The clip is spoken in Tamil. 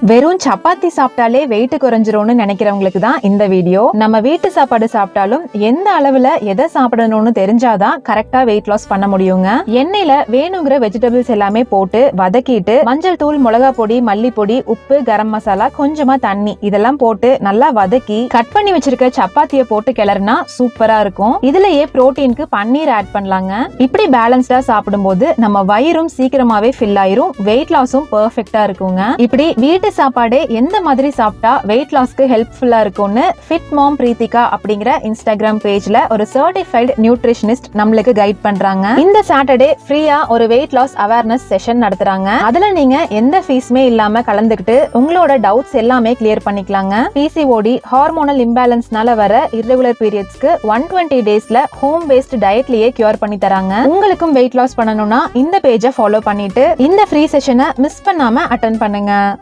வெறும் சப்பாத்தி சாப்பிட்டாலே வெயிட் குறைஞ்சிரும்னு நினைக்கிறவங்களுக்கு தான் இந்த வீடியோ. நம்ம வீட்டு சாப்பாடு சாப்பிட்டாலும் எந்த அளவுல எதை சாப்பிடணும்னு தெரிஞ்சாதான் கரெக்டா வெயிட் லாஸ் பண்ண முடியுங்க. எண்ணெயில வேணுங்கிற வெஜிடபிள்ஸ் எல்லாமே போட்டு வதக்கிட்டு மஞ்சள் தூள், மிளகா பொடி, மல்லிப்பொடி, உப்பு, கரம் மசாலா, கொஞ்சமா தண்ணி இதெல்லாம் போட்டு நல்லா வதக்கி கட் பண்ணி வச்சிருக்க சப்பாத்திய போட்டு கிளறினா சூப்பரா இருக்கும். இதுலயே புரோட்டீனுக்கு பன்னீர் ஆட் பண்ணலாங்க. இப்படி பேலன்ஸ்டா சாப்பிடும்போது நம்ம வயிறும் சீக்கிரமாவே ஃபில் ஆயிரும், வெயிட் லாஸும் பெர்ஃபெக்ட்டா இருக்குங்க. இப்படி வீட்டு சாப்பாடு எந்த மாதிரி சாப்பிட்டா வெயிட் லாஸ்க்கு ஹெல்ப்ஃபுல்லா இருக்கும்னு ஃபிட் மாம் பிரீத்திகா அப்படிங்கிற இன்ஸ்டாகிராம் பேஜ்ல ஒரு சர்டிஃபைடு நியூட்ரிஷனிஸ்ட் நம்மளுக்கு கைட் பண்றாங்க. இந்த சாட்டர்டே ஃப்ரீயா ஒரு வெயிட் லாஸ் அவேர்னஸ் செஷன் நடத்துறாங்க. அதுல நீங்க எந்த ஃபீஸ்மே இல்லாம கலந்துக்கிட்டு உங்களோட டவுட்ஸ் எல்லாமே கிளியர் பண்ணிக்கலாங்க. PCOD, ஹார்மோனல் இம்பேலன்ஸ்னால வர இர்ரெகுலர் பீரியட்ஸ்க்கு 120 டேஸ்ல ஹோம் பேஸ்ட் டயட்லயே கியூர் பண்ணி தராங்க. உங்களுக்கும் வெயிட் லாஸ் பண்ணணும்னா இந்த பேஜை ஃபாலோ பண்ணிட்டு இந்த ஃப்ரீ செஷனை மிஸ் பண்ணாம அட்டெண்ட் பண்ணுங்க.